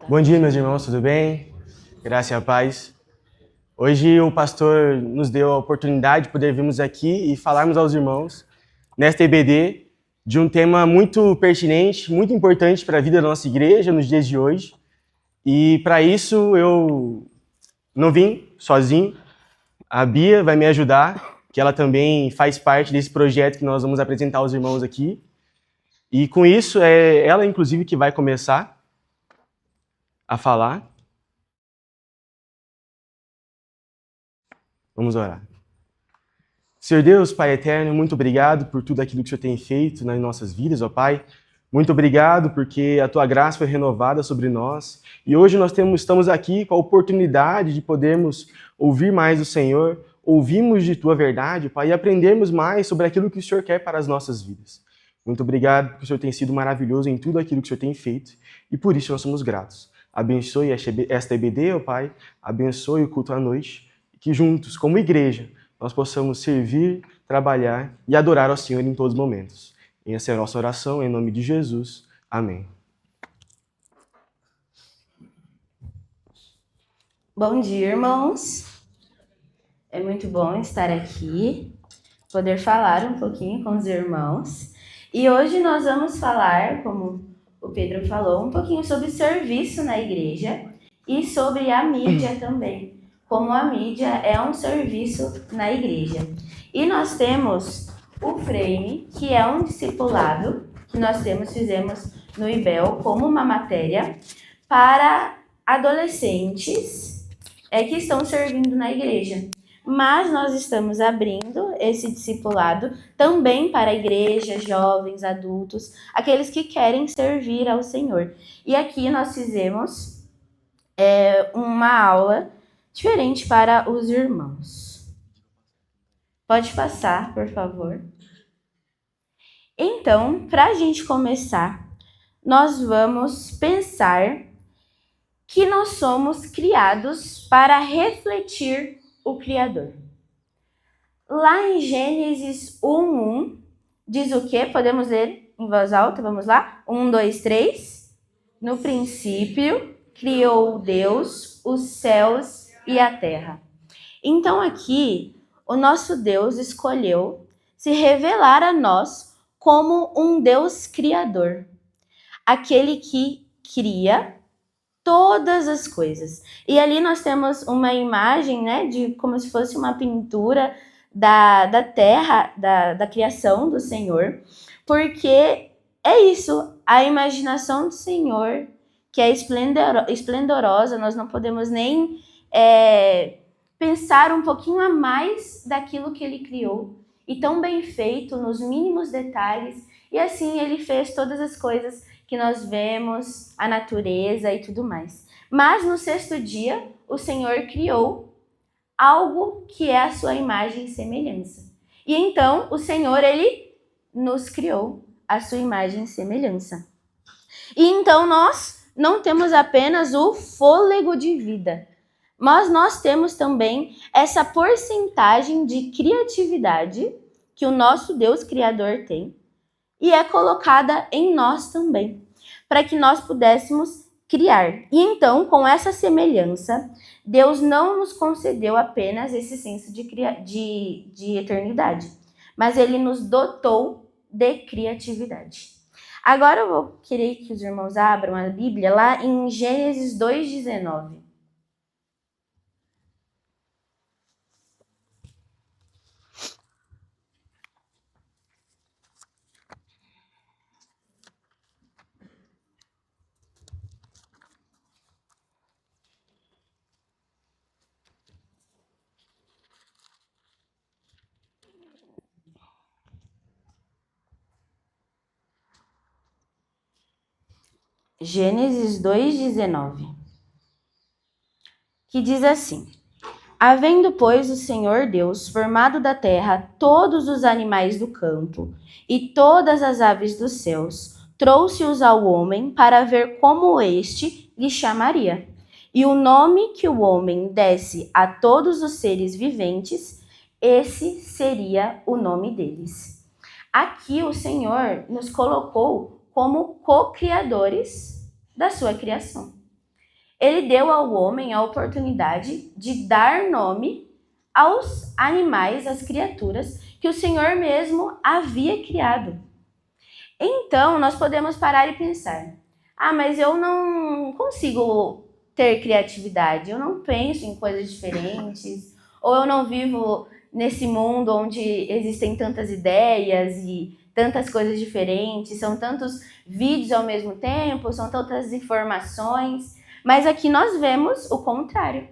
Bom dia, meus irmãos, tudo bem? Graça e a paz. Hoje o pastor nos deu a oportunidade de poder virmos aqui e falarmos aos irmãos, nesta EBD, de um tema muito pertinente, muito importante para a vida da nossa igreja nos dias de hoje. E para isso eu não vim sozinho, a Bia vai me ajudar, que ela também faz parte desse projeto que nós vamos apresentar aos irmãos aqui. E com isso, é ela inclusive que vai começar a falar. Vamos orar. Senhor Deus, Pai eterno, muito obrigado por tudo aquilo que o Senhor tem feito nas nossas vidas, ó Pai. Muito obrigado porque a Tua graça foi renovada sobre nós. E hoje nós estamos aqui com a oportunidade de podermos ouvir mais do Senhor, ouvirmos de Tua verdade, Pai, e aprendermos mais sobre aquilo que o Senhor quer para as nossas vidas. Muito obrigado porque o Senhor tem sido maravilhoso em tudo aquilo que o Senhor tem feito. E por isso nós somos gratos. Abençoe esta EBD, ó Pai. Abençoe o culto à noite. Que juntos, como igreja, nós possamos servir, trabalhar e adorar ao Senhor em todos os momentos. E essa é a nossa oração, em nome de Jesus. Amém. Bom dia, irmãos. É muito bom estar aqui, poder falar um pouquinho com os irmãos. E hoje nós vamos falar, como o Pedro falou, um pouquinho sobre serviço na igreja e sobre a mídia também. Como a mídia é um serviço na igreja. E nós temos o Frame, que é um discipulado que nós fizemos no IBEL como uma matéria para adolescentes que estão servindo na igreja. Mas nós estamos abrindo esse discipulado também para a igreja, jovens, adultos, aqueles que querem servir ao Senhor. E aqui nós fizemos uma aula diferente para os irmãos. Pode passar, por favor. Então, para a gente começar, nós vamos pensar que nós somos criados para refletir o Criador. Lá em Gênesis 1:1, diz o quê? Podemos ler em voz alta? Vamos lá? 1, 2, 3. No princípio, criou Deus os céus e a terra. Então aqui, o nosso Deus escolheu se revelar a nós como um Deus criador, aquele que cria todas as coisas. E ali nós temos uma imagem, né, de como se fosse uma pintura da terra, da criação do Senhor, porque é isso, a imaginação do Senhor, que é esplendorosa, nós não podemos nem pensar um pouquinho a mais daquilo que ele criou, e tão bem feito, nos mínimos detalhes, e assim ele fez todas as coisas que nós vemos, a natureza e tudo mais. Mas no sexto dia, o Senhor criou algo que é a sua imagem e semelhança. E então o Senhor, ele nos criou a sua imagem e semelhança. E então nós não temos apenas o fôlego de vida, mas nós temos também essa porcentagem de criatividade que o nosso Deus Criador tem e é colocada em nós também, para que nós pudéssemos criar. E então, com essa semelhança, Deus não nos concedeu apenas esse senso de eternidade, mas Ele nos dotou de criatividade. Agora eu vou querer que os irmãos abram a Bíblia lá em Gênesis 2:19. Gênesis 2:19, que diz assim: Havendo, pois, o Senhor Deus formado da terra todos os animais do campo e todas as aves dos céus, trouxe-os ao homem para ver como este lhe chamaria. E o nome que o homem desse a todos os seres viventes, esse seria o nome deles. Aqui o Senhor nos colocou como co-criadores da sua criação. Ele deu ao homem a oportunidade de dar nome aos animais, às criaturas que o Senhor mesmo havia criado. Então, nós podemos parar e pensar: mas eu não consigo ter criatividade, eu não penso em coisas diferentes, ou eu não vivo nesse mundo onde existem tantas ideias e tantas coisas diferentes, são tantos vídeos ao mesmo tempo, são tantas informações. Mas aqui nós vemos o contrário.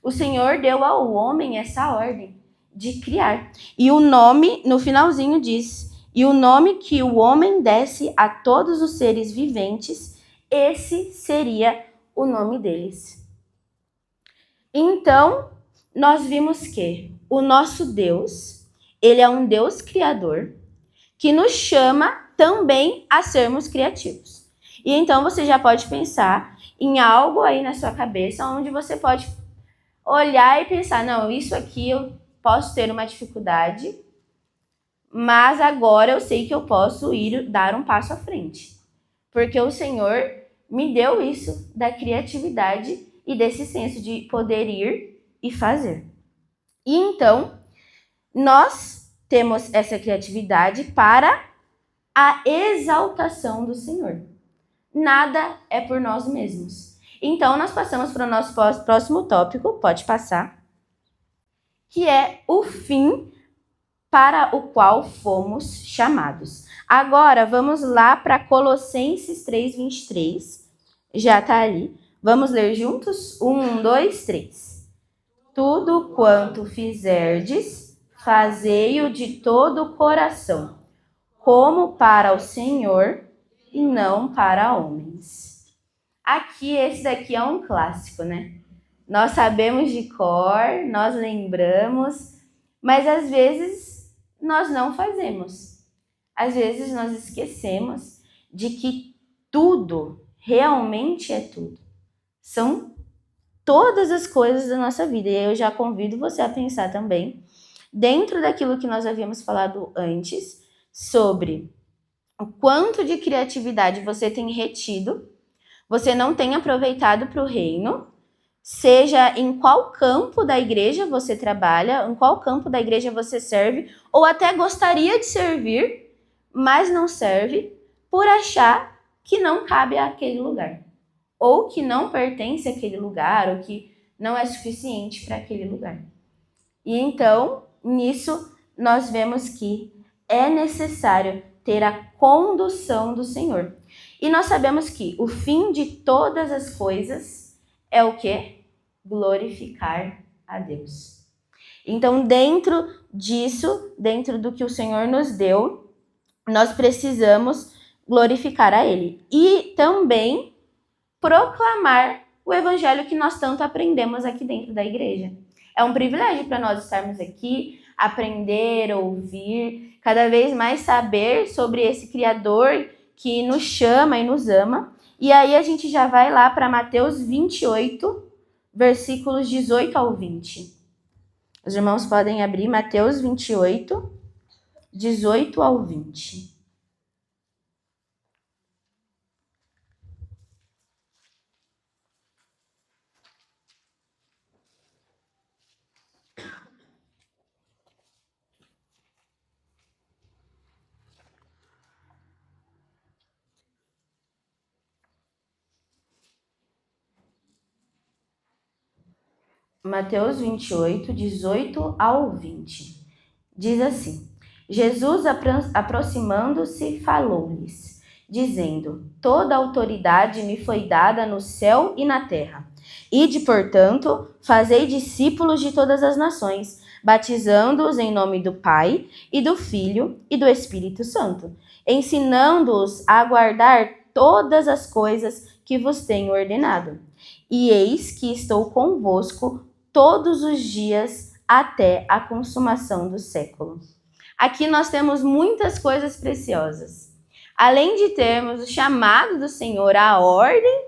O Senhor deu ao homem essa ordem de criar. E o nome, no finalzinho diz: e o nome que o homem desse a todos os seres viventes, esse seria o nome deles. Então, nós vimos que o nosso Deus, ele é um Deus criador, que nos chama também a sermos criativos. E então você já pode pensar em algo aí na sua cabeça onde você pode olhar e pensar: não, isso aqui eu posso ter uma dificuldade, mas agora eu sei que eu posso dar um passo à frente. Porque o Senhor me deu isso da criatividade e desse senso de poder ir e fazer. E então, nós temos essa criatividade para a exaltação do Senhor. Nada é por nós mesmos. Então, nós passamos para o nosso próximo tópico, pode passar, que é o fim para o qual fomos chamados. Agora, vamos lá para Colossenses 3:23. Já está ali. Vamos ler juntos? 1, 2, 3. Tudo quanto fizerdes, fazei-o de todo o coração, como para o Senhor e não para homens. Aqui, esse daqui é um clássico, né? Nós sabemos de cor, nós lembramos, mas às vezes nós não fazemos. Às vezes nós esquecemos de que tudo, realmente é tudo, são todas as coisas da nossa vida. E eu já convido você a pensar também, dentro daquilo que nós havíamos falado antes, sobre o quanto de criatividade você tem retido, você não tem aproveitado para o reino, seja em qual campo da igreja você trabalha, em qual campo da igreja você serve, ou até gostaria de servir, mas não serve, por achar que não cabe àquele lugar, ou que não pertence àquele lugar, ou que não é suficiente para aquele lugar. E então, nisso, nós vemos que é necessário ter a condução do Senhor. E nós sabemos que o fim de todas as coisas é o quê? Glorificar a Deus. Então, dentro disso, dentro do que o Senhor nos deu, nós precisamos glorificar a Ele. E também proclamar o evangelho que nós tanto aprendemos aqui dentro da igreja. É um privilégio para nós estarmos aqui, aprender, ouvir, cada vez mais saber sobre esse Criador que nos chama e nos ama. E aí a gente já vai lá para Mateus 28, versículos 18 ao 20. Os irmãos podem abrir Mateus 28, 18 ao 20. Mateus 28, 18 ao 20. Diz assim: Jesus, aproximando-se, falou-lhes, dizendo: toda autoridade me foi dada no céu e na terra. Ide, portanto, fazei discípulos de todas as nações, batizando-os em nome do Pai, e do Filho, e do Espírito Santo, ensinando-os a guardar todas as coisas que vos tenho ordenado. E eis que estou convosco todos os dias até a consumação do século. Aqui nós temos muitas coisas preciosas. Além de termos o chamado do Senhor, a ordem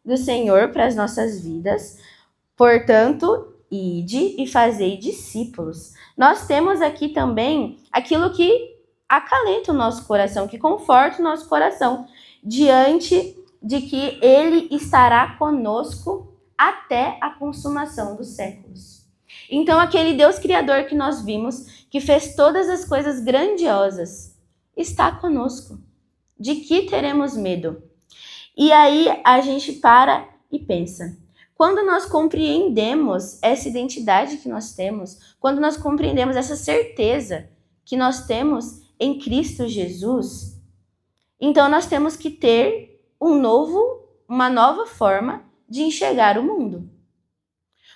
do Senhor para as nossas vidas, portanto, ide e fazei discípulos. Nós temos aqui também aquilo que acalenta o nosso coração, que conforta o nosso coração, diante de que Ele estará conosco até a consumação dos séculos. Então, aquele Deus Criador que nós vimos, que fez todas as coisas grandiosas, está conosco. De que teremos medo? E aí a gente para e pensa. Quando nós compreendemos essa identidade que nós temos, quando nós compreendemos essa certeza que nós temos em Cristo Jesus, então nós temos que ter uma nova forma de enxergar o mundo.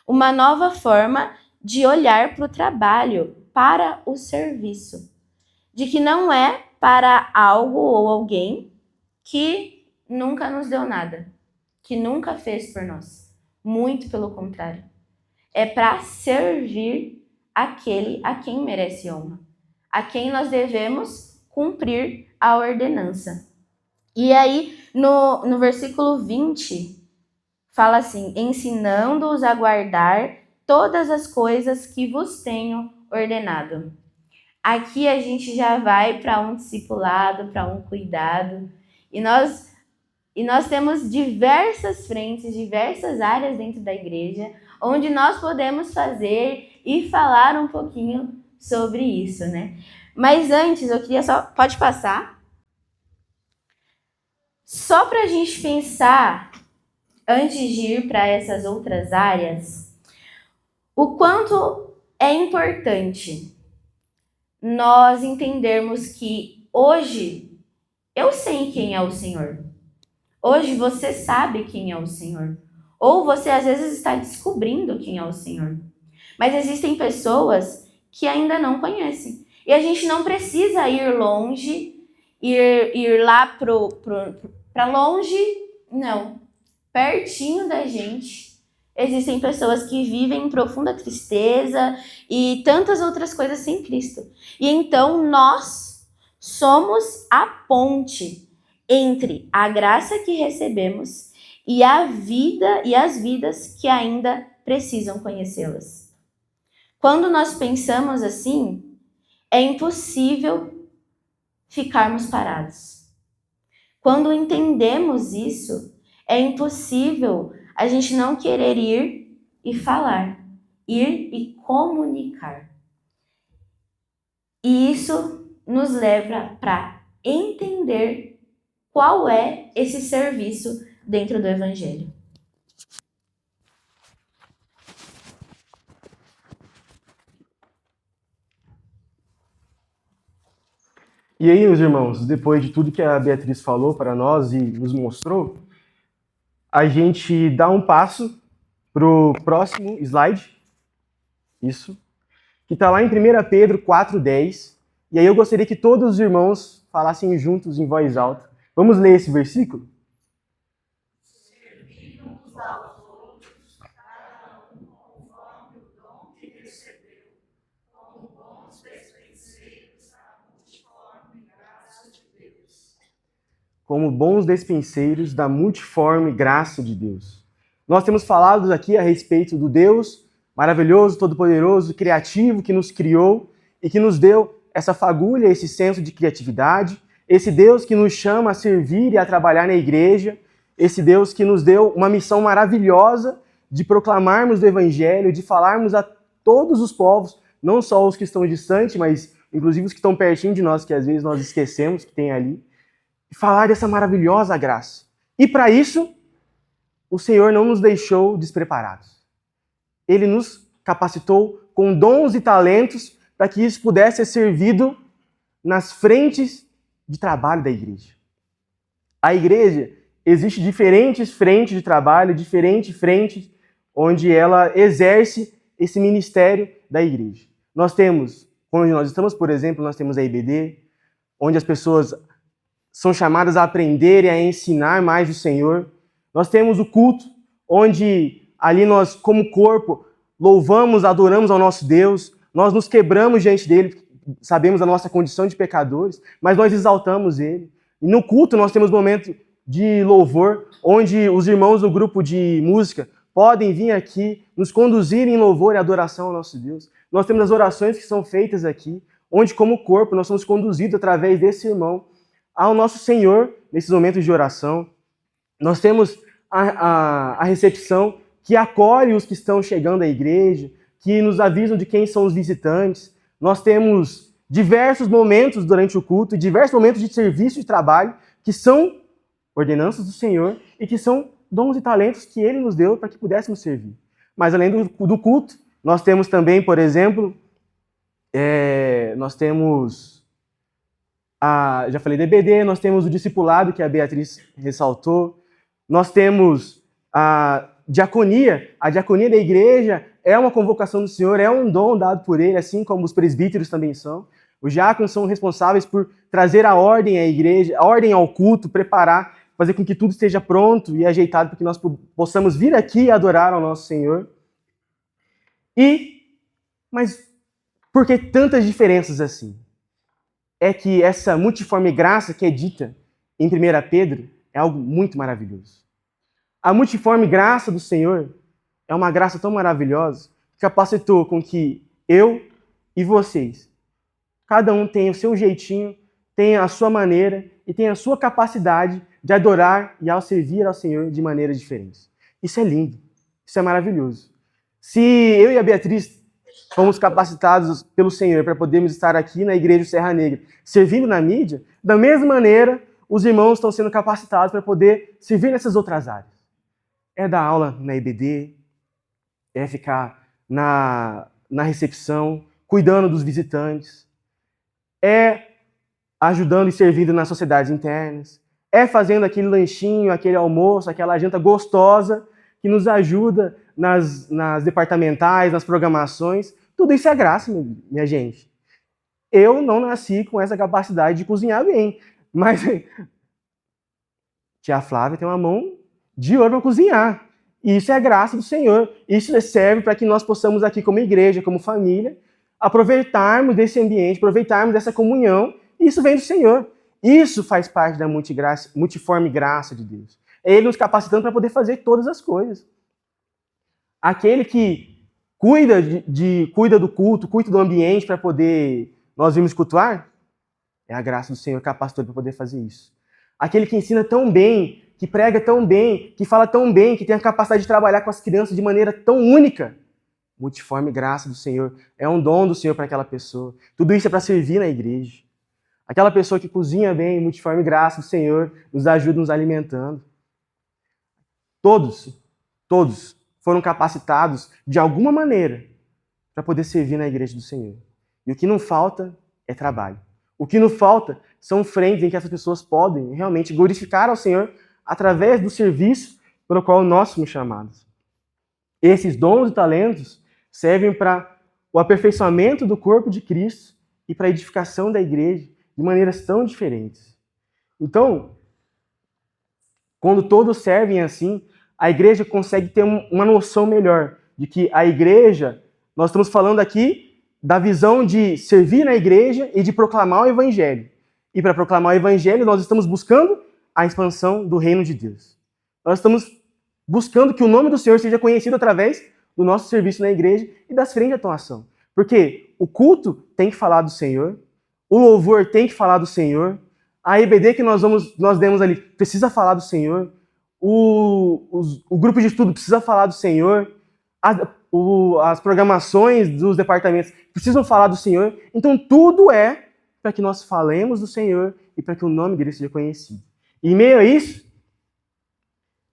Uma nova forma de olhar para o trabalho, para o serviço. De que não é para algo ou alguém que nunca nos deu nada, que nunca fez por nós. Muito pelo contrário. É para servir aquele a quem merece honra, a quem nós devemos cumprir a ordenança. E aí, no versículo 20, fala assim: ensinando-os a guardar todas as coisas que vos tenho ordenado. Aqui a gente já vai para um discipulado, para um cuidado. E nós temos diversas frentes, diversas áreas dentro da igreja, onde nós podemos fazer e falar um pouquinho sobre isso, né? Mas antes, eu queria só... Pode passar? Só para a gente pensar, antes de ir para essas outras áreas, o quanto é importante nós entendermos que hoje eu sei quem é o Senhor. Hoje você sabe quem é o Senhor. Ou você às vezes está descobrindo quem é o Senhor. Mas existem pessoas que ainda não conhecem. E a gente não precisa ir longe, ir lá para longe, não. Pertinho da gente. Existem pessoas que vivem em profunda tristeza e tantas outras coisas sem Cristo. E então nós somos a ponte entre a graça que recebemos e a vida e as vidas que ainda precisam conhecê-las. Quando nós pensamos assim, é impossível ficarmos parados. Quando entendemos isso, é impossível a gente não querer ir e falar, ir e comunicar. E isso nos leva para entender qual é esse serviço dentro do Evangelho. E aí, meus irmãos, depois de tudo que a Beatriz falou para nós e nos mostrou, a gente dá um passo para o próximo slide, isso, que está lá em 1 Pedro 4,10, e aí eu gostaria que todos os irmãos falassem juntos em voz alta. Vamos ler esse versículo? Como bons despenseiros da multiforme graça de Deus. Nós temos falado aqui a respeito do Deus maravilhoso, todo-poderoso, criativo, que nos criou e que nos deu essa fagulha, esse senso de criatividade, esse Deus que nos chama a servir e a trabalhar na igreja, esse Deus que nos deu uma missão maravilhosa de proclamarmos o Evangelho, de falarmos a todos os povos, não só os que estão distantes, mas inclusive os que estão pertinho de nós, que às vezes nós esquecemos que tem ali, falar dessa maravilhosa graça. E para isso, o Senhor não nos deixou despreparados. Ele nos capacitou com dons e talentos para que isso pudesse ser servido nas frentes de trabalho da igreja. A igreja, existe diferentes frentes de trabalho, diferentes frentes onde ela exerce esse ministério da igreja. Nós temos, quando nós estamos, por exemplo, nós temos a IBD, onde as pessoas são chamadas a aprender e a ensinar mais o Senhor. Nós temos o culto, onde ali nós, como corpo, louvamos, adoramos ao nosso Deus, nós nos quebramos diante dele, sabemos a nossa condição de pecadores, mas nós exaltamos ele. E no culto nós temos momento de louvor, onde os irmãos do grupo de música podem vir aqui, nos conduzir em louvor e adoração ao nosso Deus. Nós temos as orações que são feitas aqui, onde como corpo nós somos conduzidos através desse irmão ao nosso Senhor nesses momentos de oração. Nós temos a recepção, que acolhe os que estão chegando à igreja, que nos avisam de quem são os visitantes. Nós temos diversos momentos durante o culto, diversos momentos de serviço e trabalho, que são ordenanças do Senhor e que são dons e talentos que Ele nos deu para que pudéssemos servir. Mas além do culto, nós temos também, por exemplo, nós temos, já falei da EBD, nós temos o discipulado, que a Beatriz ressaltou, nós temos a diaconia. A diaconia da igreja é uma convocação do Senhor, é um dom dado por Ele, assim como os presbíteros também são. Os diáconos são responsáveis por trazer a ordem à igreja, a ordem ao culto, preparar, fazer com que tudo esteja pronto e ajeitado para que nós possamos vir aqui e adorar ao nosso Senhor. Mas por que tantas diferenças assim? É que essa multiforme graça que é dita em 1 Pedro é algo muito maravilhoso. A multiforme graça do Senhor é uma graça tão maravilhosa que capacitou com que eu e vocês, cada um tenha o seu jeitinho, tenha a sua maneira e tenha a sua capacidade de adorar e ao servir ao Senhor de maneiras diferentes. Isso é lindo, isso é maravilhoso. Se eu e a Beatriz fomos capacitados pelo Senhor para podermos estar aqui na Igreja Serra Negra, servindo na mídia, da mesma maneira, os irmãos estão sendo capacitados para poder servir nessas outras áreas. É dar aula na EBD, é ficar na recepção, cuidando dos visitantes, é ajudando e servindo nas sociedades internas, é fazendo aquele lanchinho, aquele almoço, aquela janta gostosa que nos ajuda nas departamentais, nas programações. Tudo isso é graça, minha gente. Eu não nasci com essa capacidade de cozinhar bem, mas tia Flávia tem uma mão de ouro para cozinhar. E isso é a graça do Senhor. Isso serve para que nós possamos aqui como igreja, como família, aproveitarmos desse ambiente, aproveitarmos dessa comunhão. E isso vem do Senhor. Isso faz parte da multiforme graça de Deus. É Ele nos capacitando para poder fazer todas as coisas. Aquele que cuida do culto, cuida do ambiente para poder nós virmos cultuar, é a graça do Senhor capacitando para poder fazer isso. Aquele que ensina tão bem, que prega tão bem, que fala tão bem, que tem a capacidade de trabalhar com as crianças de maneira tão única. Multiforme graça do Senhor. É um dom do Senhor para aquela pessoa. Tudo isso é para servir na igreja. Aquela pessoa que cozinha bem, multiforme graça do Senhor, nos ajuda nos alimentando. Todos foram capacitados de alguma maneira para poder servir na igreja do Senhor. E o que não falta é trabalho. O que não falta são frentes em que essas pessoas podem realmente glorificar ao Senhor através do serviço pelo qual nós somos chamados. Esses dons e talentos servem para o aperfeiçoamento do corpo de Cristo e para a edificação da igreja de maneiras tão diferentes. Então, quando todos servem assim, a igreja consegue ter uma noção melhor de que a igreja, nós estamos falando aqui da visão de servir na igreja e de proclamar o evangelho. E para proclamar o evangelho, nós estamos buscando a expansão do reino de Deus. Nós estamos buscando que o nome do Senhor seja conhecido através do nosso serviço na igreja e das frentes de atuação. Porque o culto tem que falar do Senhor, o louvor tem que falar do Senhor, a EBD que nós demos ali precisa falar do Senhor, o grupo de estudo precisa falar do Senhor, as programações dos departamentos precisam falar do Senhor. Então tudo é para que nós falemos do Senhor e para que o nome dele seja conhecido. E em meio a isso,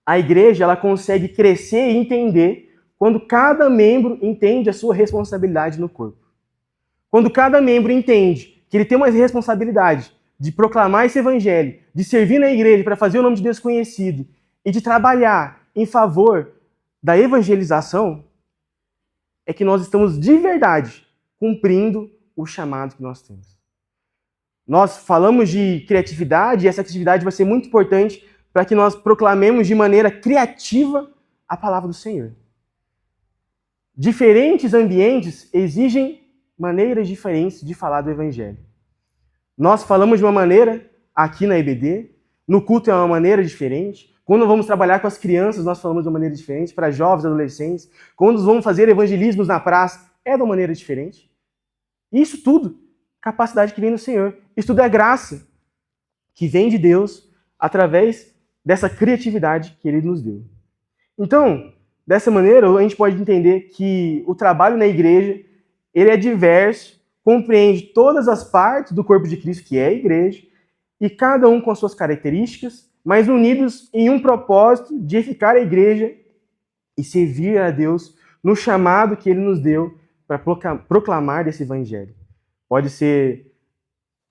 a igreja ela consegue crescer e entender quando cada membro entende a sua responsabilidade no corpo. Quando cada membro entende que ele tem uma responsabilidade de proclamar esse evangelho, de servir na igreja para fazer o nome de Deus conhecido e de trabalhar em favor da evangelização, é que nós estamos de verdade cumprindo o chamado que nós temos. Nós falamos de criatividade e essa criatividade vai ser muito importante para que nós proclamemos de maneira criativa a palavra do Senhor. Diferentes ambientes exigem maneiras diferentes de falar do evangelho. Nós falamos de uma maneira aqui na EBD, no culto é uma maneira diferente. Quando vamos trabalhar com as crianças, nós falamos de uma maneira diferente, para jovens, adolescentes. Quando vamos fazer evangelismos na praça, é de uma maneira diferente. Isso tudo, capacidade que vem do Senhor. Isso tudo é graça que vem de Deus através dessa criatividade que Ele nos deu. Então, Dessa maneira, a gente pode entender que o trabalho na igreja, ele é diverso, compreende todas as partes do corpo de Cristo, que é a igreja, e cada um com as suas características, mas unidos em um propósito de edificar a igreja e servir a Deus no chamado que ele nos deu para proclamar desse evangelho. Pode ser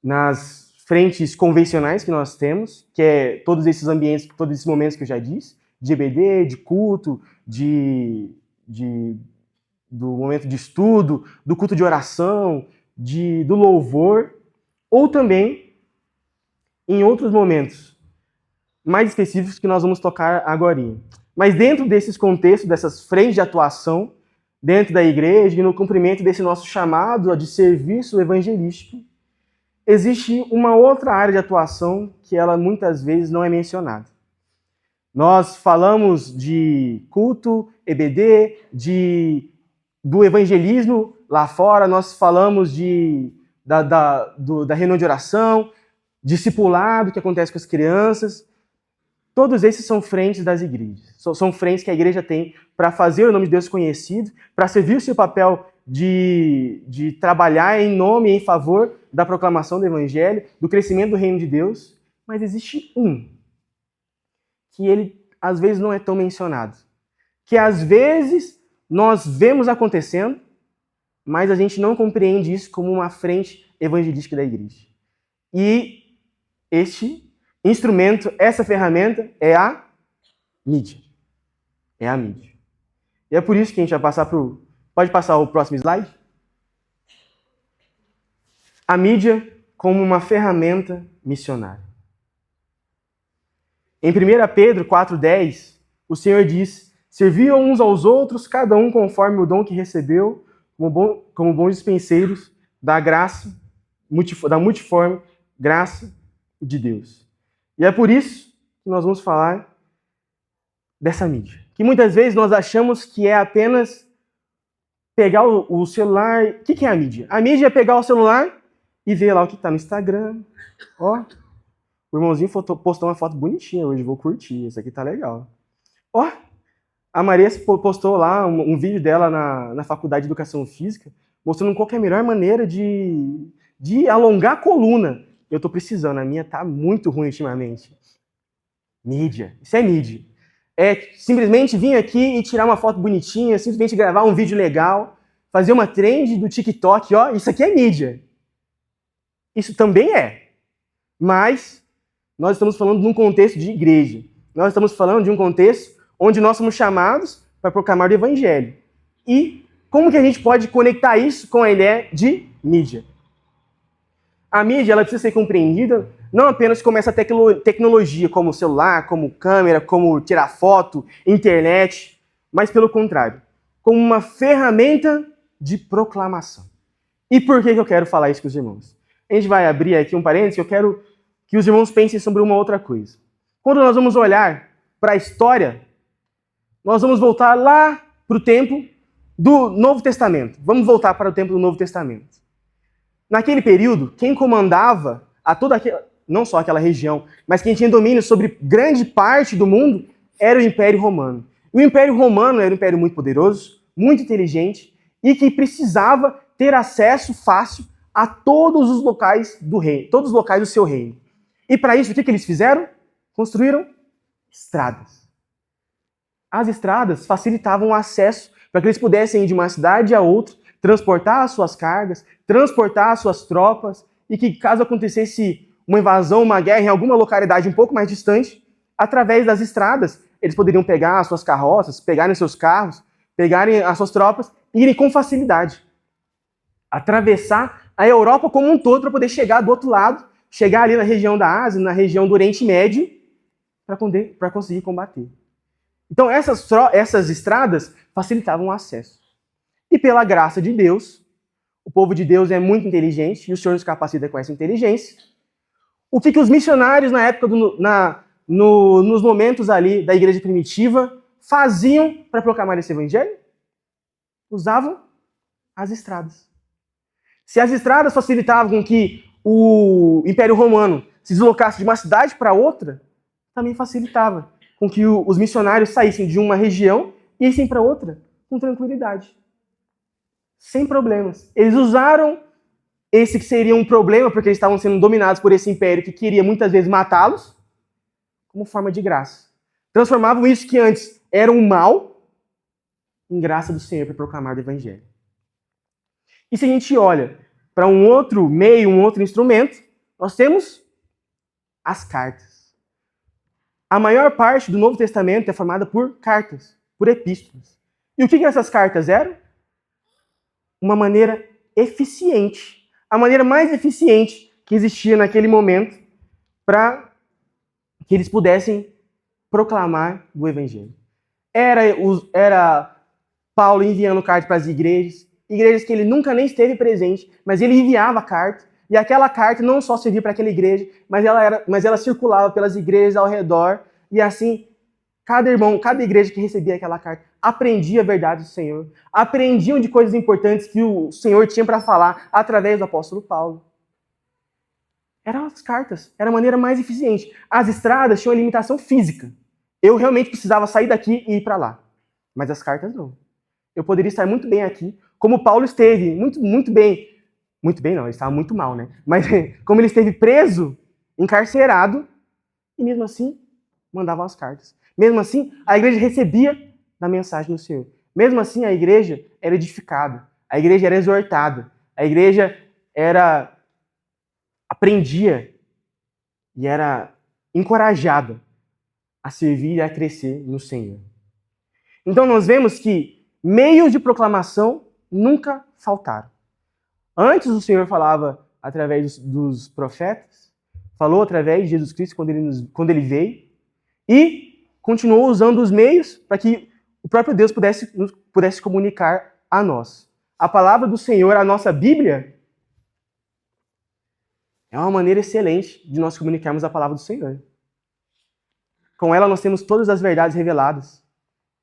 nas frentes convencionais que nós temos, que é todos esses ambientes, todos esses momentos que eu já disse, de EBD, de culto, do momento de estudo, do culto de oração, do louvor, ou também em outros momentos mais específicos que nós vamos tocar agora. Mas dentro desses contextos, dessas frentes de atuação, dentro da igreja e no cumprimento desse nosso chamado de serviço evangelístico, existe uma outra área de atuação que ela muitas vezes não é mencionada. Nós falamos de culto, EBD, do evangelismo lá fora, nós falamos da reunião de oração, discipulado que acontece com as crianças. Todos esses são frentes das igrejas. São frentes que a igreja tem para fazer o nome de Deus conhecido, para servir o seu papel de trabalhar em nome e em favor da proclamação do evangelho, do crescimento do reino de Deus. Mas existe um que ele, às vezes, não é tão mencionado. Que, às vezes, nós vemos acontecendo, mas a gente não compreende isso como uma frente evangelística da igreja. E este instrumento, essa ferramenta, é a mídia. É a mídia. E é por isso que a gente vai passar Pode passar o próximo slide? A mídia como uma ferramenta missionária. Em 1 Pedro 4,10, o Senhor diz: serviam uns aos outros, cada um conforme o dom que recebeu, como bons dispenseiros da graça, da multiforme graça de Deus. E é por isso que nós vamos falar dessa mídia. Que muitas vezes nós achamos que é apenas pegar o celular. O que é a mídia? A mídia é pegar o celular e ver lá o que está no Instagram. Ó, o irmãozinho postou uma foto bonitinha hoje, vou curtir, isso aqui tá legal. Ó, a Maria postou lá um vídeo dela na Faculdade de Educação Física, mostrando qual que é a melhor maneira de alongar a coluna. Eu tô precisando, a minha tá muito ruim ultimamente. Mídia, isso é mídia. É simplesmente vir aqui e tirar uma foto bonitinha, simplesmente gravar um vídeo legal, fazer uma trend do TikTok, ó, isso aqui é mídia. Isso também é. Mas nós estamos falando de um contexto de igreja. Nós estamos falando de um contexto onde nós somos chamados para proclamar o evangelho. E como que a gente pode conectar isso com a ideia de mídia? A mídia ela precisa ser compreendida não apenas como essa tecnologia, como celular, como câmera, como tirar foto, internet, mas pelo contrário, como uma ferramenta de proclamação. E por que eu quero falar isso com os irmãos? A gente vai abrir aqui um parênteses, eu quero que os irmãos pensem sobre uma outra coisa. Quando nós vamos olhar para a história, nós vamos voltar lá para o tempo do Novo Testamento. Vamos voltar para o tempo do Novo Testamento. Naquele período, quem comandava a toda aquela, não só aquela região, mas quem tinha domínio sobre grande parte do mundo era o Império Romano. E o Império Romano era um império muito poderoso, muito inteligente e que precisava ter acesso fácil a todos os locais do reino, todos os locais do seu reino. E para isso, o que eles fizeram? Construíram estradas. As estradas facilitavam o acesso para que eles pudessem ir de uma cidade a outra, transportar as suas cargas, transportar as suas tropas, e que caso acontecesse uma invasão, uma guerra em alguma localidade um pouco mais distante, através das estradas, eles poderiam pegar as suas carroças, pegarem seus carros, pegarem as suas tropas e irem com facilidade. Atravessar a Europa como um todo para poder chegar do outro lado, chegar ali na região da Ásia, na região do Oriente Médio, para conseguir combater. Então essas estradas facilitavam o acesso. E pela graça de Deus, o povo de Deus é muito inteligente, e o Senhor nos capacita com essa inteligência. O que os missionários na época, nos momentos ali da igreja primitiva, faziam para proclamar esse evangelho? Usavam as estradas. Se as estradas facilitavam com que o Império Romano se deslocasse de uma cidade para outra, também facilitava com que os missionários saíssem de uma região e sim para outra com tranquilidade, sem problemas. Eles usaram esse que seria um problema, porque eles estavam sendo dominados por esse império que queria muitas vezes matá-los, como forma de graça. Transformavam isso que antes era um mal em graça do Senhor para proclamar o Evangelho. E se a gente olha para um outro meio, um outro instrumento, nós temos as cartas. A maior parte do Novo Testamento é formada por cartas, por epístolas. E o que essas cartas eram? Uma maneira eficiente, a maneira mais eficiente que existia naquele momento para que eles pudessem proclamar o Evangelho. Era Paulo enviando cartas para as igrejas que ele nunca nem esteve presente, mas ele enviava a carta, e aquela carta não só servia para aquela igreja, mas ela circulava pelas igrejas ao redor, e assim, cada irmão, cada igreja que recebia aquela carta, aprendia a verdade do Senhor, aprendiam de coisas importantes que o Senhor tinha para falar através do apóstolo Paulo. Eram as cartas, era a maneira mais eficiente. As estradas tinham limitação física. Eu realmente precisava sair daqui e ir para lá. Mas as cartas não. Eu poderia estar muito bem aqui, como Paulo esteve, muito bem. Muito bem não, ele estava muito mal, né? Mas como ele esteve preso, encarcerado, e mesmo assim mandavam as cartas. Mesmo assim, a igreja recebia da mensagem do Senhor. Mesmo assim, a igreja era edificada, a igreja era exortada, a igreja aprendia e era encorajada a servir e a crescer no Senhor. Então nós vemos que meios de proclamação nunca faltaram. Antes o Senhor falava através dos profetas, falou através de Jesus Cristo quando ele veio, e continuou usando os meios para que o próprio Deus pudesse comunicar a nós. A palavra do Senhor, a nossa Bíblia, é uma maneira excelente de nós comunicarmos a palavra do Senhor. Com ela nós temos todas as verdades reveladas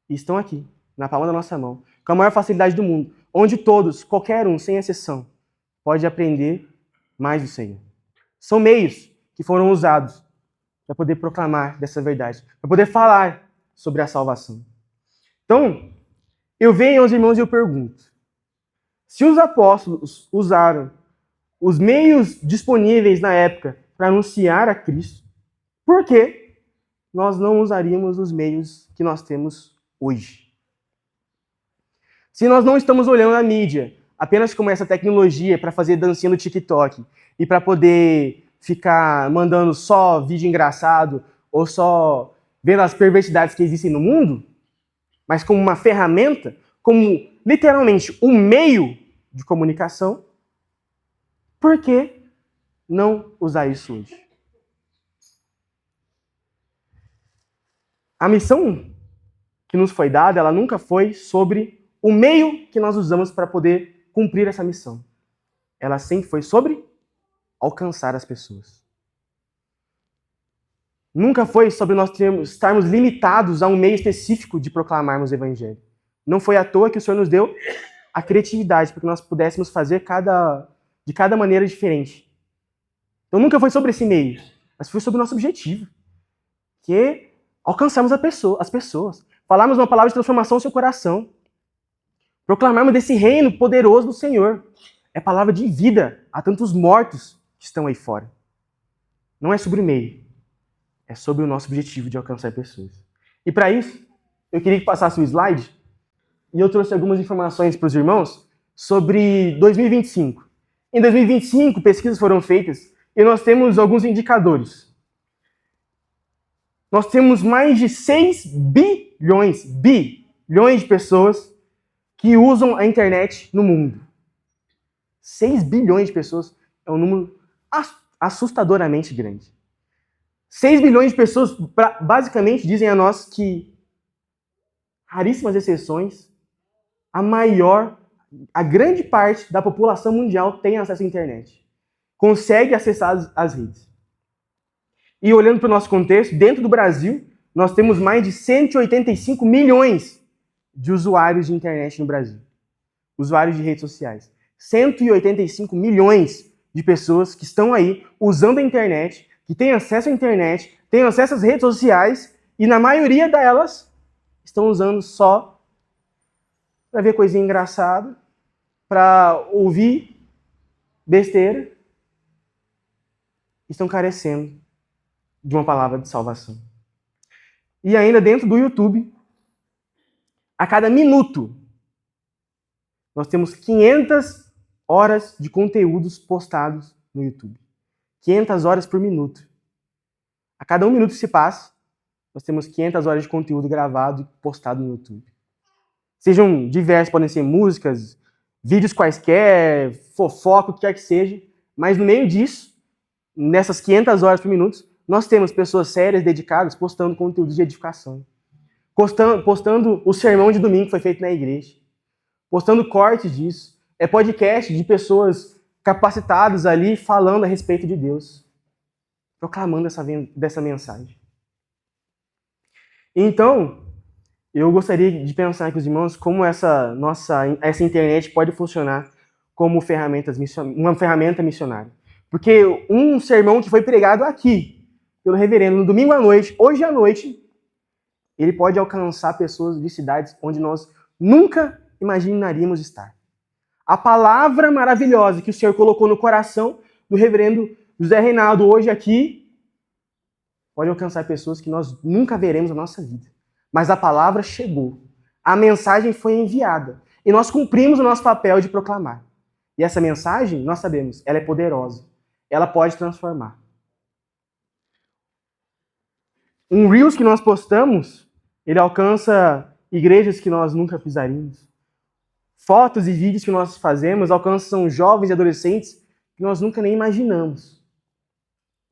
e estão aqui, na palma da nossa mão, com a maior facilidade do mundo, onde todos, qualquer um, sem exceção, pode aprender mais do Senhor. São meios que foram usados para poder proclamar dessa verdade, para poder falar sobre a salvação. Então, eu venho aos irmãos e eu pergunto, se os apóstolos usaram os meios disponíveis na época para anunciar a Cristo, por que nós não usaríamos os meios que nós temos hoje? Se nós não estamos olhando a mídia apenas como essa tecnologia para fazer dancinha no TikTok e para poder ficar mandando só vídeo engraçado ou só vendo as perversidades que existem no mundo, mas como uma ferramenta, como literalmente um meio de comunicação, por que não usar isso hoje? A missão que nos foi dada, ela nunca foi sobre o meio que nós usamos para poder cumprir essa missão. Ela sempre foi sobre alcançar as pessoas. Nunca foi sobre nós estarmos limitados a um meio específico de proclamarmos o Evangelho. Não foi à toa que o Senhor nos deu a criatividade para que nós pudéssemos fazer de cada maneira diferente. Então nunca foi sobre esse meio, mas foi sobre o nosso objetivo, que é alcançarmos as pessoas, falarmos uma palavra de transformação no seu coração, proclamarmos desse reino poderoso do Senhor. É palavra de vida a tantos mortos que estão aí fora. Não é sobre o meio, é sobre o nosso objetivo de alcançar pessoas. E para isso, eu queria que passasse um slide, e eu trouxe algumas informações para os irmãos sobre 2025. Em 2025, pesquisas foram feitas e nós temos alguns indicadores. Nós temos mais de 6 bilhões de pessoas que usam a internet no mundo. 6 bilhões de pessoas é um número assustadoramente grande. 6 bilhões de pessoas basicamente dizem a nós que, raríssimas exceções, a grande parte da população mundial tem acesso à internet. Consegue acessar as redes. E olhando para o nosso contexto, dentro do Brasil, nós temos mais de 185 milhões de usuários de internet no Brasil. Usuários de redes sociais. 185 milhões de pessoas que estão aí usando a internet, que têm acesso à internet, têm acesso às redes sociais, e na maioria delas estão usando só para ver coisinha engraçada, para ouvir besteira, estão carecendo de uma palavra de salvação. E ainda dentro do YouTube, a cada minuto, nós temos 500 horas de conteúdos postados no YouTube. 500 horas por minuto. A cada um minuto que se passa, nós temos 500 horas de conteúdo gravado e postado no YouTube. Sejam diversos, podem ser músicas, vídeos quaisquer, fofoca, o que quer que seja, mas no meio disso, nessas 500 horas por minuto, nós temos pessoas sérias, dedicadas, postando conteúdo de edificação. Postando o sermão de domingo que foi feito na igreja. Postando cortes disso. É podcast de pessoas capacitadas ali falando a respeito de Deus. Proclamando dessa mensagem. Então, eu gostaria de pensar com os irmãos como essa internet pode funcionar como uma ferramenta missionária. Porque um sermão que foi pregado aqui, pelo reverendo, no domingo à noite, hoje à noite, ele pode alcançar pessoas de cidades onde nós nunca imaginaríamos estar. A palavra maravilhosa que o Senhor colocou no coração do reverendo José Reinaldo hoje aqui pode alcançar pessoas que nós nunca veremos na nossa vida. Mas a palavra chegou. A mensagem foi enviada. E nós cumprimos o nosso papel de proclamar. E essa mensagem, nós sabemos, ela é poderosa. Ela pode transformar. Um Reels que nós postamos, ele alcança igrejas que nós nunca pisaríamos. Fotos e vídeos que nós fazemos alcançam jovens e adolescentes que nós nunca nem imaginamos.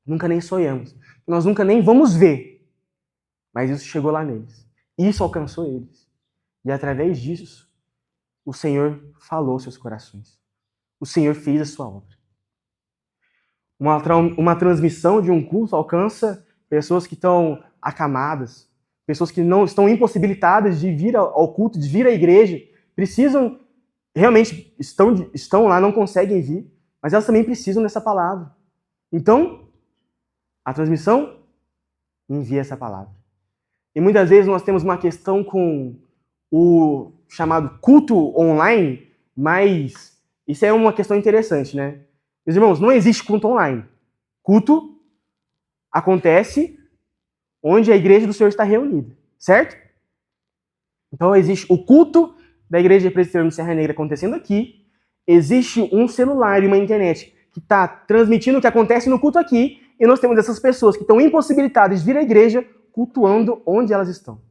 Nunca nem sonhamos. Que nós nunca nem vamos ver. Mas isso chegou lá neles. Isso alcançou eles. E através disso, o Senhor falou aos seus corações. O Senhor fez a sua obra. Uma transmissão de um culto alcança pessoas que estão acamadas, pessoas que não estão impossibilitadas de vir ao culto, de vir à igreja, precisam, realmente estão lá, não conseguem vir, mas elas também precisam dessa palavra. Então, a transmissão envia essa palavra. E muitas vezes nós temos uma questão com o chamado culto online, mas isso é uma questão interessante, né? Meus irmãos, não existe culto online. Culto acontece onde a igreja do Senhor está reunida, certo? Então existe o culto da Igreja Presbiteriana de Serra Negra acontecendo aqui, existe um celular e uma internet que está transmitindo o que acontece no culto aqui, e nós temos essas pessoas que estão impossibilitadas de vir à igreja cultuando onde elas estão.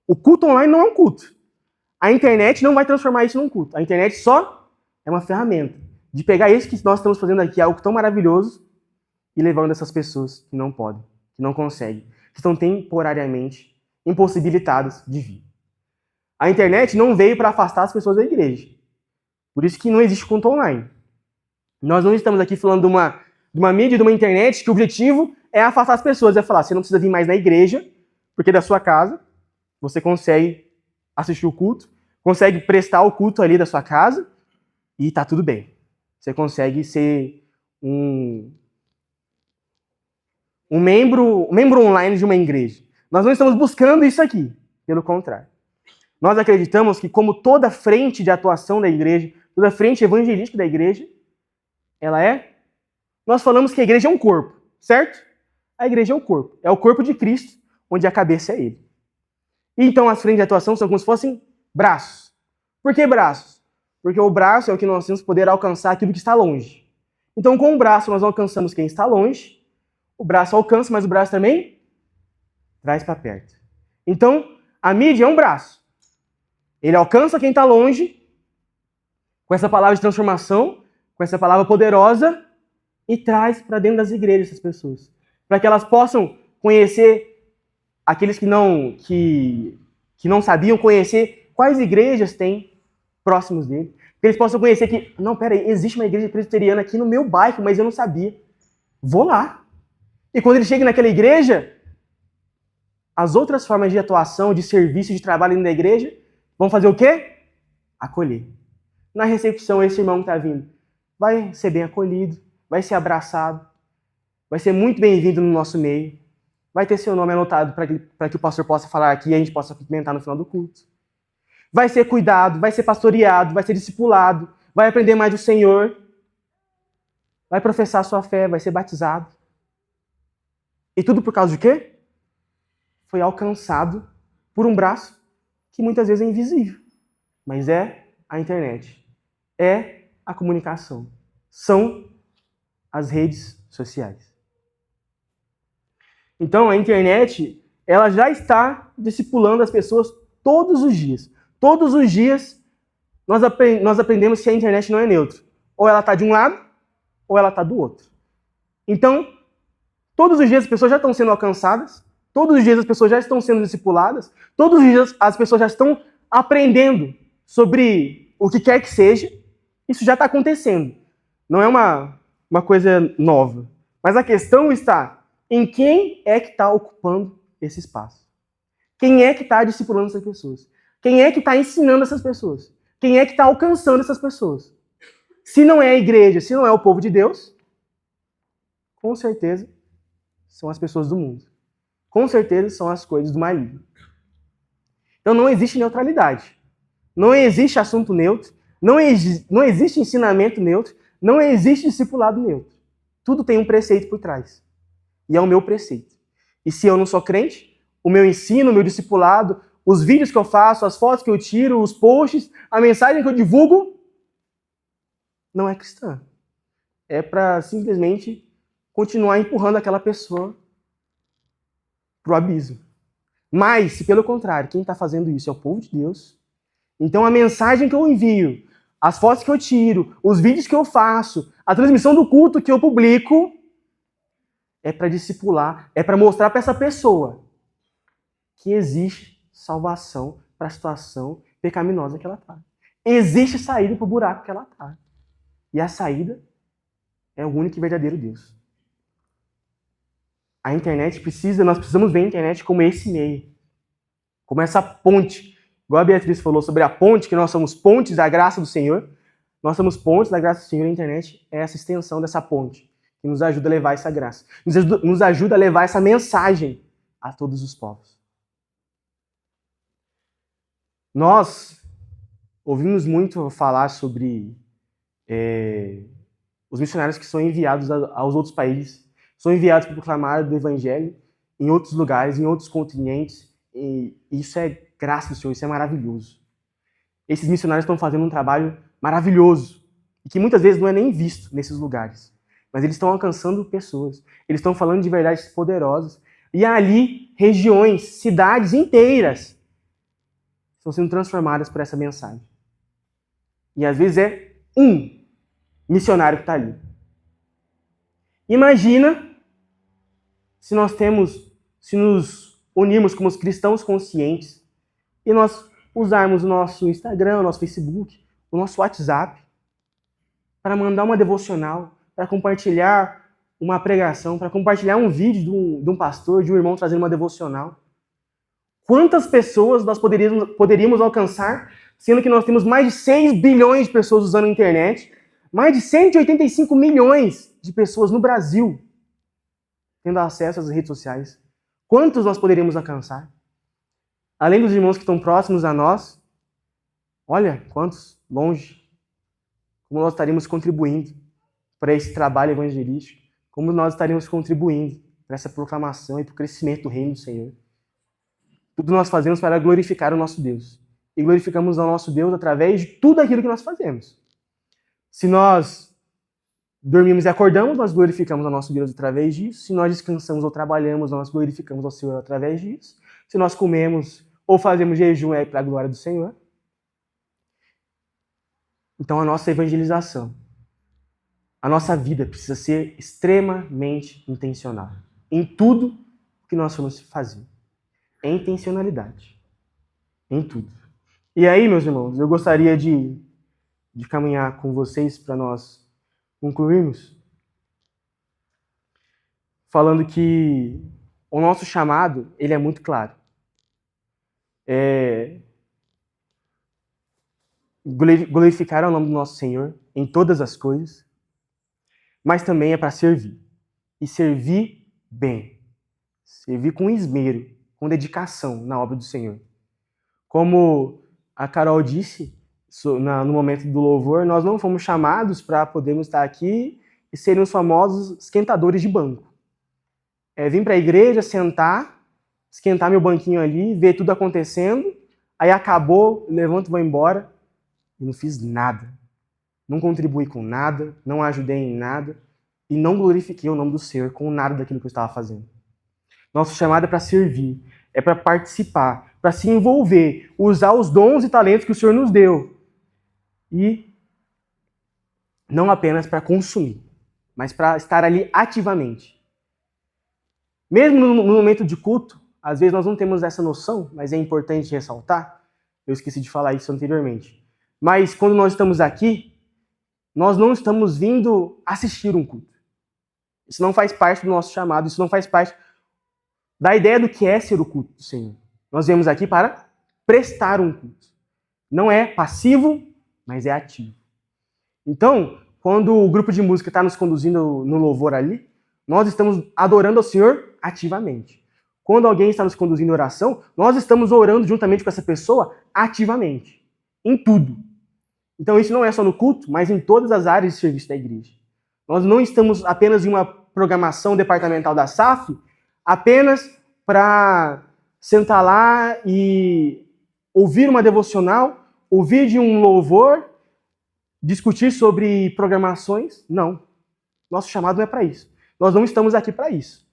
O culto online não é um culto. A internet não vai transformar isso num culto. A internet só é uma ferramenta de pegar isso que nós estamos fazendo aqui, algo tão maravilhoso, e levando essas pessoas que não podem, que não conseguem, que estão temporariamente impossibilitadas de vir. A internet não veio para afastar as pessoas da igreja. Por isso que não existe culto online. Nós não estamos aqui falando de uma mídia, de uma internet, que o objetivo é afastar as pessoas. É falar, você não precisa vir mais na igreja, porque da sua casa você consegue assistir o culto, consegue prestar o culto ali da sua casa e tá tudo bem. Você consegue ser um membro online de uma igreja. Nós não estamos buscando isso aqui, pelo contrário. Nós acreditamos que, como toda frente de atuação da igreja, toda frente evangelística da igreja, nós falamos que a igreja é um corpo, certo? A igreja é um corpo. É o corpo de Cristo, onde a cabeça é Ele. E então as frentes de atuação são como se fossem braços. Por que braços? Porque o braço é o que nós temos poder alcançar aquilo que está longe. Então, com o braço, nós alcançamos quem está longe. O braço alcança, mas o braço também traz para perto. Então, a mídia é um braço. Ele alcança quem está longe, com essa palavra de transformação, com essa palavra poderosa, e traz para dentro das igrejas essas pessoas. Para que elas possam conhecer aqueles que não sabiam, conhecer quais igrejas tem próximos dele. Que eles possam conhecer que, não, peraí, existe uma igreja presbiteriana aqui no meu bairro, mas eu não sabia. Vou lá. E quando ele chega naquela igreja, as outras formas de atuação, de serviço, de trabalho dentro da igreja, vão fazer o quê? Acolher. Na recepção, esse irmão que está vindo vai ser bem acolhido, vai ser abraçado, vai ser muito bem-vindo no nosso meio, vai ter seu nome anotado para que o pastor possa falar aqui e a gente possa cumprimentar no final do culto. vai ser cuidado, vai ser pastoreado, vai ser discipulado, vai aprender mais do Senhor, vai professar a sua fé, vai ser batizado. E tudo por causa de quê? Foi alcançado por um braço que muitas vezes é invisível, mas é a internet, é a comunicação, são as redes sociais. Então, a internet, ela já está discipulando as pessoas todos os dias. Todos os dias, nós aprendemos que a internet não é neutra. Ou ela está de um lado, ou ela está do outro. Então, todos os dias as pessoas já estão sendo alcançadas, todos os dias as pessoas já estão sendo discipuladas, todos os dias as pessoas já estão aprendendo sobre o que quer que seja. Isso já está acontecendo. Não é uma coisa nova. Mas a questão está em quem é que está ocupando esse espaço. Quem é que está discipulando essas pessoas? Quem é que está ensinando essas pessoas? Quem é que está alcançando essas pessoas? Se não é a igreja, se não é o povo de Deus, com certeza são as pessoas do mundo. Com certeza são as coisas do maligno. Então não existe neutralidade. Não existe assunto neutro. Não existe ensinamento neutro. Não existe discipulado neutro. Tudo tem um preceito por trás. E é o meu preceito. E se eu não sou crente, o meu ensino, o meu discipulado, os vídeos que eu faço, as fotos que eu tiro, os posts, a mensagem que eu divulgo, não é cristã. É para simplesmente continuar empurrando aquela pessoa para o abismo. Mas, se pelo contrário, quem está fazendo isso é o povo de Deus, então a mensagem que eu envio, as fotos que eu tiro, os vídeos que eu faço, a transmissão do culto que eu publico, é para discipular, é para mostrar para essa pessoa que existe salvação para a situação pecaminosa que ela está. Existe saída para o buraco que ela está. E a saída é o único e verdadeiro Deus. A internet nós precisamos ver a internet como esse meio, como essa ponte. Igual a Beatriz falou sobre a ponte, que nós somos pontes da graça do Senhor. Nós somos pontes da graça do Senhor e a internet é essa extensão dessa ponte, que nos ajuda a levar essa graça. Nos ajuda a levar essa mensagem a todos os povos. Nós ouvimos muito falar sobre os missionários que são enviados aos outros países, são enviados para proclamar do Evangelho em outros lugares, em outros continentes, e isso é graça do Senhor, isso é maravilhoso. Esses missionários estão fazendo um trabalho maravilhoso, e que muitas vezes não é nem visto nesses lugares, mas eles estão alcançando pessoas, eles estão falando de verdades poderosas, e ali regiões, cidades inteiras estão sendo transformadas por essa mensagem. E às vezes é um missionário que está ali. Imagina se nos unirmos como os cristãos conscientes e nós usarmos o nosso Instagram, o nosso Facebook, o nosso WhatsApp para mandar uma devocional, para compartilhar uma pregação, para compartilhar um vídeo de um pastor, de um irmão trazendo uma devocional. Quantas pessoas nós poderíamos alcançar, sendo que nós temos mais de 6 bilhões de pessoas usando a internet, mais de 185 milhões de pessoas no Brasil tendo acesso às redes sociais. Quantos nós poderíamos alcançar? Além dos irmãos que estão próximos a nós, olha quantos longe. Como nós estaríamos contribuindo para esse trabalho evangelístico, como nós estaríamos contribuindo para essa proclamação e para o crescimento do reino do Senhor. Tudo nós fazemos para glorificar o nosso Deus. E glorificamos o nosso Deus através de tudo aquilo que nós fazemos. Se nós dormimos e acordamos, nós glorificamos o nosso Deus através disso. Se nós descansamos ou trabalhamos, nós glorificamos ao Senhor através disso. Se nós comemos ou fazemos jejum, é para a glória do Senhor. Então a nossa evangelização, a nossa vida precisa ser extremamente intencional. Em tudo que nós vamos fazer. É intencionalidade. Em tudo. E aí, meus irmãos, eu gostaria de caminhar com vocês para nós concluirmos falando que o nosso chamado, ele é muito claro. Glorificar o nome do nosso Senhor em todas as coisas, mas também é para servir. E servir bem. Servir com esmero, com dedicação na obra do Senhor. Como a Carol disse no momento do louvor, nós não fomos chamados para podermos estar aqui e serem os famosos esquentadores de banco. Vim para a igreja, sentar, esquentar meu banquinho ali, ver tudo acontecendo, aí acabou, levanto e vou embora, e não fiz nada. Não contribuí com nada, não ajudei em nada, e não glorifiquei o nome do Senhor com nada daquilo que eu estava fazendo. Nosso chamado é para servir, é para participar, para se envolver, usar os dons e talentos que o Senhor nos deu. E não apenas para consumir, mas para estar ali ativamente. Mesmo no momento de culto, às vezes nós não temos essa noção, mas é importante ressaltar. Eu esqueci de falar isso anteriormente. Mas quando nós estamos aqui, nós não estamos vindo assistir um culto. Isso não faz parte do nosso chamado, isso não faz parte da ideia do que é ser o culto do Senhor. Nós viemos aqui para prestar um culto. Não é passivo, mas é ativo. Então, quando o grupo de música está nos conduzindo no louvor ali, nós estamos adorando ao Senhor ativamente. Quando alguém está nos conduzindo em oração, nós estamos orando juntamente com essa pessoa ativamente. Em tudo. Então isso não é só no culto, mas em todas as áreas de serviço da igreja. Nós não estamos apenas em uma programação departamental da SAF, apenas para sentar lá e ouvir uma devocional, ouvir de um louvor, discutir sobre programações. Não. Nosso chamado não é para isso. Nós não estamos aqui para isso.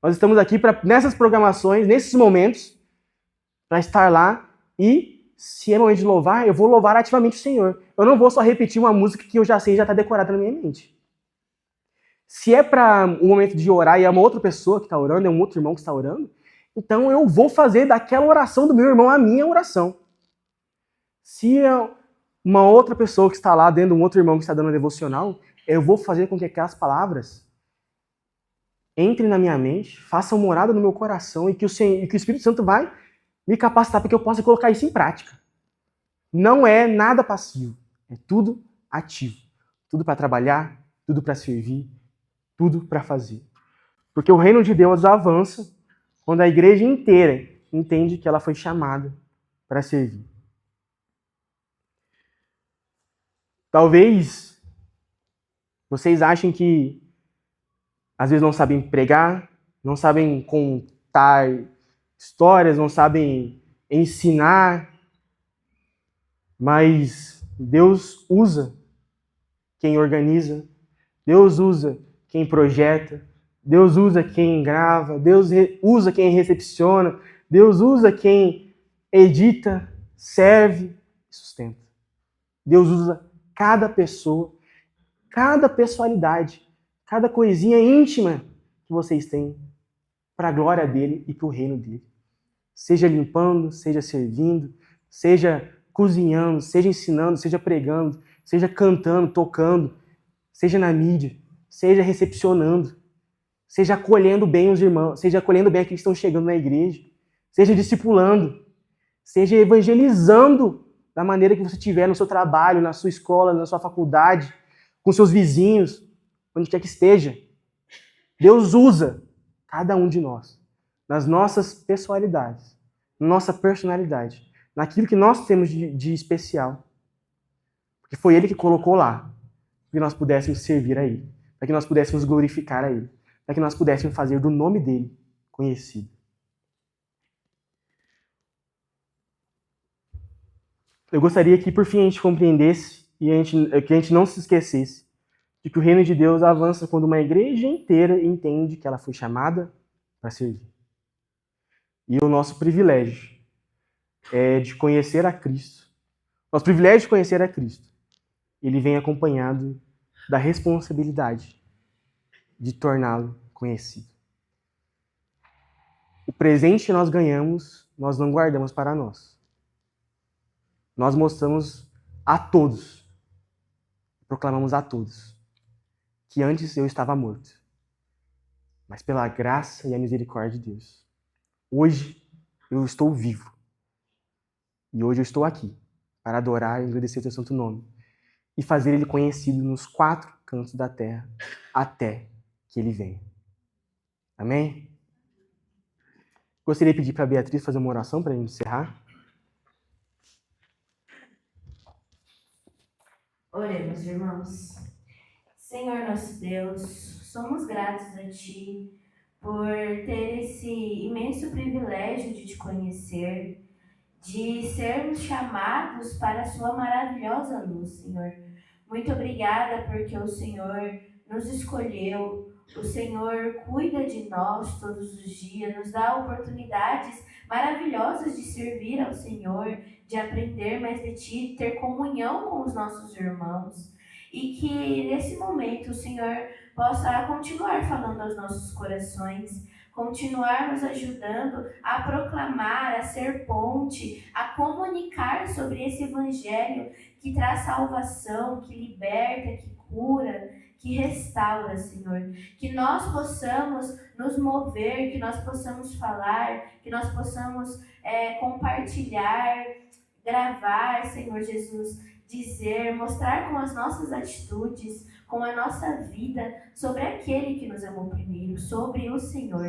Nós estamos aqui nessas programações, nesses momentos, para estar lá e, se é momento de louvar, eu vou louvar ativamente o Senhor. Eu não vou só repetir uma música que eu já sei e já está decorada na minha mente. Se é para um momento de orar e é uma outra pessoa que está orando, é um outro irmão que está orando, então eu vou fazer daquela oração do meu irmão a minha oração. Se é uma outra pessoa que está lá dentro de um outro irmão que está dando a devocional, eu vou fazer com que aquelas palavras entrem na minha mente, façam morada no meu coração e que o Espírito Santo vai me capacitar para que eu possa colocar isso em prática. Não é nada passivo, é tudo ativo. Tudo para trabalhar, tudo para servir, tudo para fazer. Porque o reino de Deus avança quando a igreja inteira entende que ela foi chamada para servir. Talvez vocês achem que às vezes não sabem pregar, não sabem contar histórias, não sabem ensinar, mas Deus usa quem organiza, Deus usa quem projeta, Deus usa quem grava, Deus usa quem recepciona, Deus usa quem edita, serve e sustenta. Deus usa cada pessoa, cada pessoalidade, cada coisinha íntima que vocês têm para a glória dele e para o reino dele. Seja limpando, seja servindo, seja cozinhando, seja ensinando, seja pregando, seja cantando, tocando, seja na mídia, seja recepcionando, seja acolhendo bem os irmãos, seja acolhendo bem aqueles que estão chegando na igreja, seja discipulando, seja evangelizando da maneira que você tiver no seu trabalho, na sua escola, na sua faculdade, com seus vizinhos, onde quer que esteja. Deus usa cada um de nós, nas nossas pessoalidades, na nossa personalidade, naquilo que nós temos de especial. Porque foi Ele que colocou lá, para que nós pudéssemos servir a Ele, para que nós pudéssemos glorificar a Ele, para que nós pudéssemos fazer do nome dEle conhecido. Eu gostaria que, por fim, a gente compreendesse e que a gente não se esquecesse de que o reino de Deus avança quando uma igreja inteira entende que ela foi chamada para servir. E o nosso privilégio é de conhecer a Cristo. Nosso privilégio de conhecer a Cristo, ele vem acompanhado da responsabilidade de torná-lo conhecido. O presente que nós ganhamos, nós não guardamos para nós. Nós mostramos a todos, proclamamos a todos, que antes eu estava morto, mas pela graça e a misericórdia de Deus, hoje eu estou vivo. E hoje eu estou aqui para adorar e agradecer o teu santo nome e fazer ele conhecido nos 4 cantos da terra até que ele venha. Amém? Gostaria de pedir para a Beatriz fazer uma oração para a gente encerrar. Oremos, irmãos. Senhor nosso Deus, somos gratos a Ti por ter esse imenso privilégio de Te conhecer, de sermos chamados para a Sua maravilhosa luz, Senhor. Muito obrigada porque o Senhor nos escolheu, o Senhor cuida de nós todos os dias, nos dá oportunidades maravilhosas de servir ao Senhor, de aprender mais de Ti, ter comunhão com os nossos irmãos. E que nesse momento o Senhor possa continuar falando aos nossos corações, continuar nos ajudando a proclamar, a ser ponte, a comunicar sobre esse evangelho que traz salvação, que liberta, que cura, que restaura, Senhor. Que nós possamos nos mover, que nós possamos falar, que nós possamos compartilhar, gravar, Senhor Jesus, dizer, mostrar com as nossas atitudes, com a nossa vida, sobre aquele que nos amou primeiro, sobre o Senhor.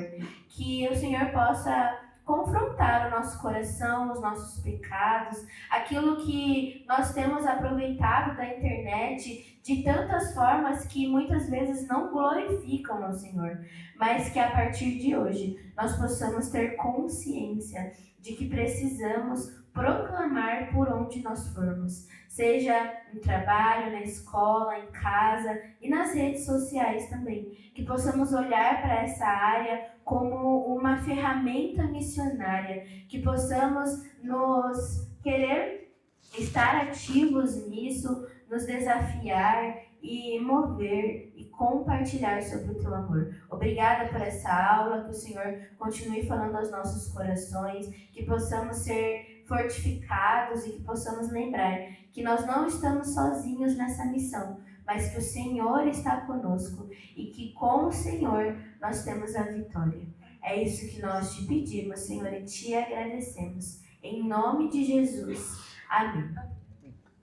Que o Senhor possa confrontar o nosso coração, os nossos pecados, aquilo que nós temos aproveitado da internet de tantas formas que muitas vezes não glorificam ao Senhor, mas que a partir de hoje nós possamos ter consciência de que precisamos proclamar por onde nós formos, seja no trabalho, na escola, em casa e nas redes sociais também, que possamos olhar para essa área como uma ferramenta missionária, que possamos nos querer estar ativos nisso, nos desafiar e mover e compartilhar sobre o teu amor. Obrigada por essa aula, que o Senhor continue falando aos nossos corações, que possamos ser fortificados e que possamos lembrar que nós não estamos sozinhos nessa missão, mas que o Senhor está conosco e que com o Senhor nós temos a vitória. É isso que nós te pedimos, Senhor, e te agradecemos. Em nome de Jesus. Amém.